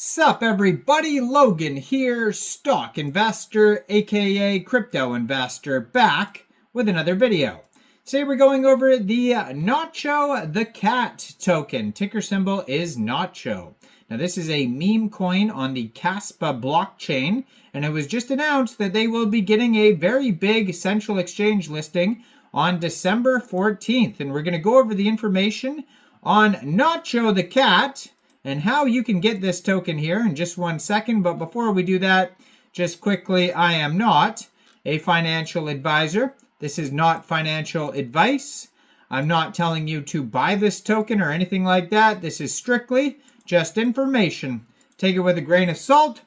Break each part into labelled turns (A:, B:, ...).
A: Sup everybody, Logan here, stock investor aka crypto investor, back with another video. Today we're going over the Nacho the cat token. Ticker symbol is Nacho. Now this is a meme coin on the Kaspa blockchain, and it was just announced that they will be getting a very big central exchange listing on December 14th. And we're going to go over the information on Nacho the cat and how you can get this token here in just 1 second. But before we do that, just quickly, I am not a financial advisor. This is not financial advice. I'm not telling you to buy this token or anything like that. This is strictly just information. Take it with a grain of salt.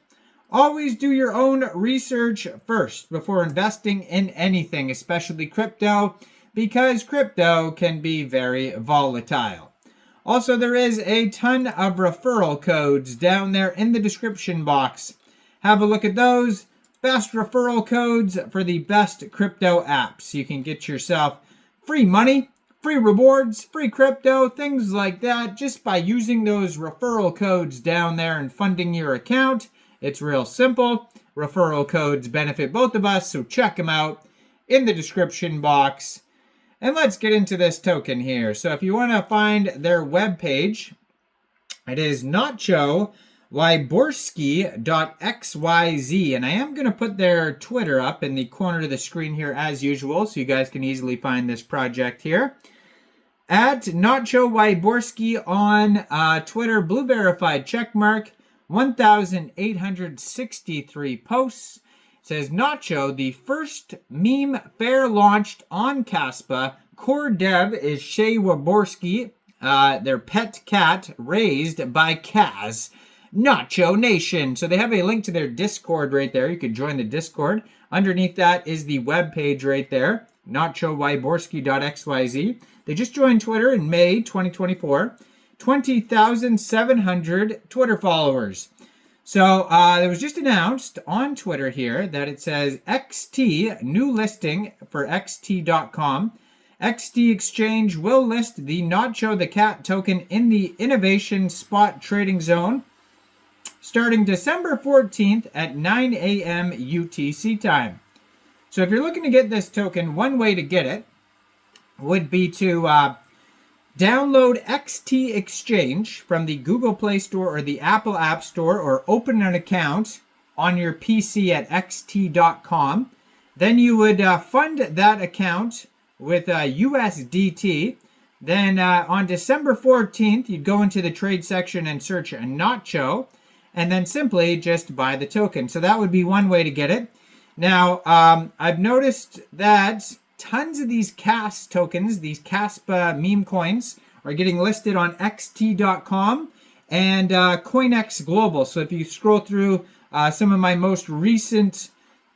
A: Always do your own research first before investing in anything, especially crypto, because crypto can be very volatile. Also, there is a ton of referral codes down there in the description box. Have a look at those. Best referral codes for the best crypto apps. You can get yourself free money, free rewards, free crypto, things like that, just by using those referral codes down there and funding your account. It's real simple. Referral codes benefit both of us, so check them out in the description box. And let's get into this token here. So if you want to find their webpage, it is nachowyborski.xyz. And I am going to put their Twitter up in the corner of the screen here as usual, so you guys can easily find this project here. At nachowyborski on Twitter, blue verified checkmark, 1,863 posts. It says Nacho, the first meme fair launched on Kaspa. Core dev is Shay Wyborski, their pet cat raised by Kaz. Nacho Nation. So they have a link to their Discord right there. You can join the Discord. Underneath that is the web page right there, nachowyborski.xyz. They just joined Twitter in May 2024. 20,700 Twitter followers. So it was just announced on Twitter here that it says XT, new listing for XT.com. XT Exchange will list the Nacho the cat token in the Innovation Spot Trading Zone starting December 14th at 9 a.m. UTC time. So if you're looking to get this token, one way to get it would be to download XT Exchange from the Google Play Store or the Apple App Store, or open an account on your PC at xt.com. Then you would fund that account with USDT. Then on December 14th, you'd go into the trade section and search Nacho, and then simply just buy the token. So that would be one way to get it. Now, I've noticed that tons of these CAS tokens, these Kaspa meme coins, are getting listed on xt.com and Coinex Global. So if you scroll through some of my most recent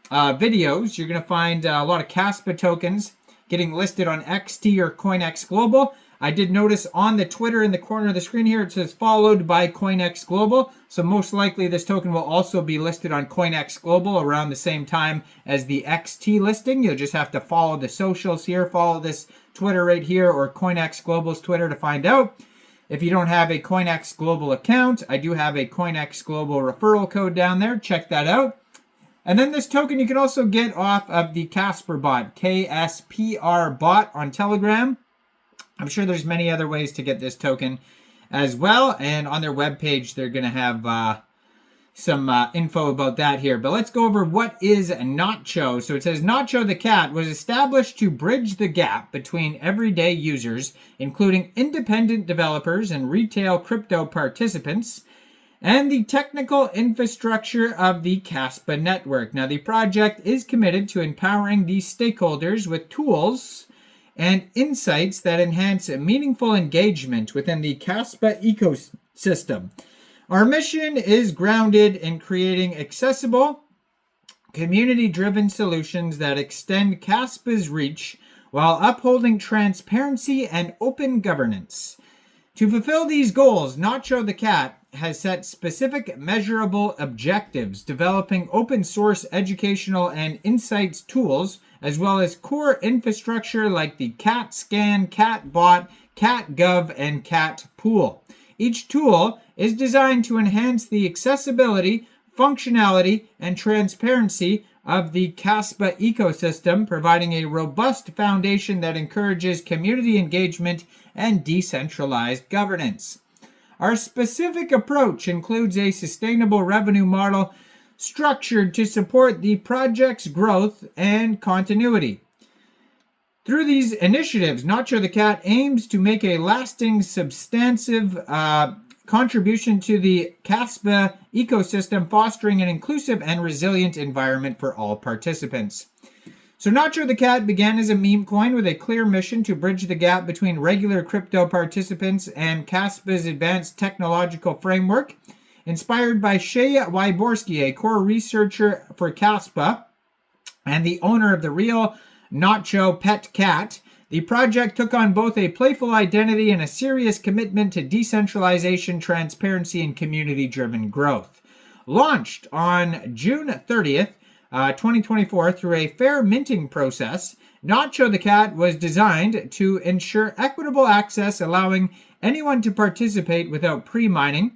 A: videos, you're going to find a lot of Kaspa tokens getting listed on XT or Coinex Global. I did notice on the Twitter in the corner of the screen here, it says followed by Coinex Global. So most likely this token will also be listed on Coinex Global around the same time as the XT listing. You'll just have to follow the socials here, follow this Twitter right here or Coinex Global's Twitter to find out. If you don't have a Coinex Global account, I do have a Coinex Global referral code down there. Check that out. And then this token you can also get off of the Kspr bot, KSPR bot on Telegram. I'm sure there's many other ways to get this token as well. And on their webpage, they're going to have some info about that here. But let's go over what is Nacho. So it says Nacho the cat was established to bridge the gap between everyday users, including independent developers and retail crypto participants, and the technical infrastructure of the Kaspa network. Now, the project is committed to empowering these stakeholders with tools and insights that enhance meaningful engagement within the Kaspa ecosystem. Our mission is grounded in creating accessible, community-driven solutions that extend Kaspa's reach while upholding transparency and open governance. To fulfill these goals, Nacho the cat has set specific measurable objectives, developing open source educational and insights tools, as well as core infrastructure like the CatScan, CatBot, CatGov, and CatPool. Each tool is designed to enhance the accessibility, functionality, and transparency of the Kaspa ecosystem, providing a robust foundation that encourages community engagement and decentralized governance. Our specific approach includes a sustainable revenue model structured to support the project's growth and continuity. Through these initiatives, Nacho the Cat aims to make a lasting, substantive contribution to the Kaspa ecosystem, fostering an inclusive and resilient environment for all participants. So Nacho the Cat began as a meme coin with a clear mission to bridge the gap between regular crypto participants and Kaspa's advanced technological framework. Inspired by Shay Wyborski, a core researcher for Kaspa and the owner of the real Nacho pet cat, the project took on both a playful identity and a serious commitment to decentralization, transparency, and community-driven growth. Launched on June 30th, 2024 through a fair minting process, Nacho the Cat was designed to ensure equitable access, allowing anyone to participate without pre-mining,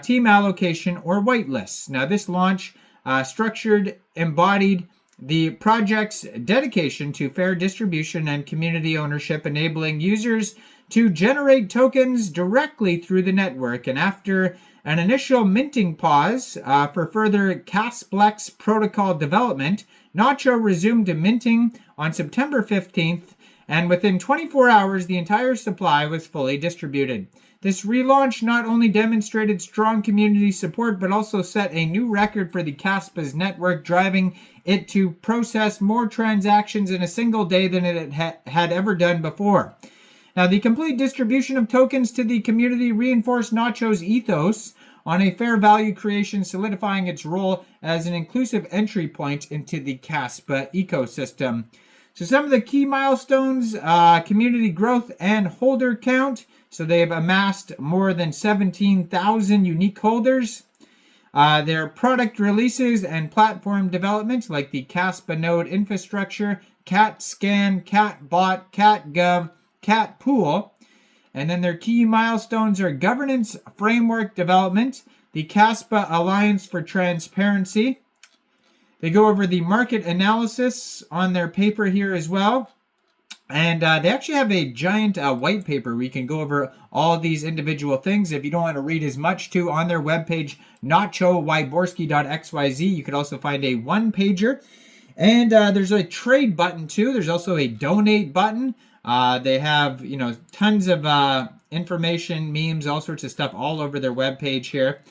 A: team allocation, or whitelists. Now, this launch structured embodied the project's dedication to fair distribution and community ownership, enabling users to generate tokens directly through the network. And after an initial minting pause for further Kasplex protocol development, Nacho resumed minting on September 15th, and within 24 hours, the entire supply was fully distributed. This relaunch not only demonstrated strong community support, but also set a new record for the Kaspa's network, driving it to process more transactions in a single day than it had ever done before. Now, the complete distribution of tokens to the community reinforced Nacho's ethos on a fair value creation, solidifying its role as an inclusive entry point into the Kaspa ecosystem. So some of the key milestones, community growth and holder count. So they have amassed more than 17,000 unique holders. Their product releases and platform development, like the Kaspa node infrastructure, Cat Scan, Cat Bot, Cat Gov, Cat Pool. And then their key milestones are governance framework development, the Kaspa Alliance for Transparency. They go over the market analysis on their paper here as well. And they actually have a giant white paper where you can go over all these individual things. If you don't want to read as much too, on their webpage, nachowyborski.xyz, you could also find a one-pager. And there's a trade button too. There's also a donate button. They have, tons of information, memes, all sorts of stuff all over their webpage here.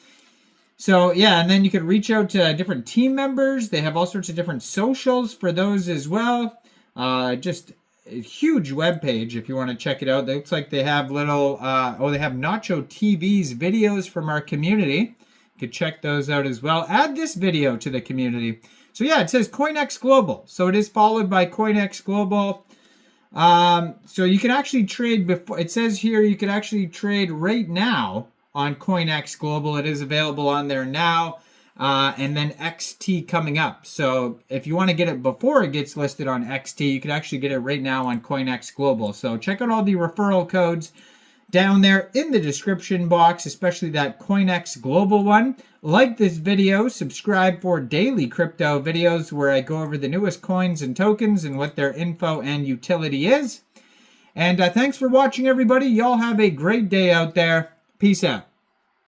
A: So, yeah, and then you could reach out to different team members. They have all sorts of different socials for those as well. Just a huge webpage if you want to check it out. It looks like they have little, they have Nacho TV's videos from our community. You could check those out as well. Add this video to the community. So, yeah, it says Coinex Global. So it is followed by Coinex Global. So you can actually trade before. It says here you can actually trade right now on Coinex Global. It is available on there now. And then XT coming up. So if you want to get it before it gets listed on XT, you can actually get it right now on Coinex Global. So check out all the referral codes down there in the description box, especially that Coinex Global one. Like this video, subscribe for daily crypto videos where I go over the newest coins and tokens and what their info and utility is. And thanks for watching, everybody. Y'all have a great day out there. Peace out.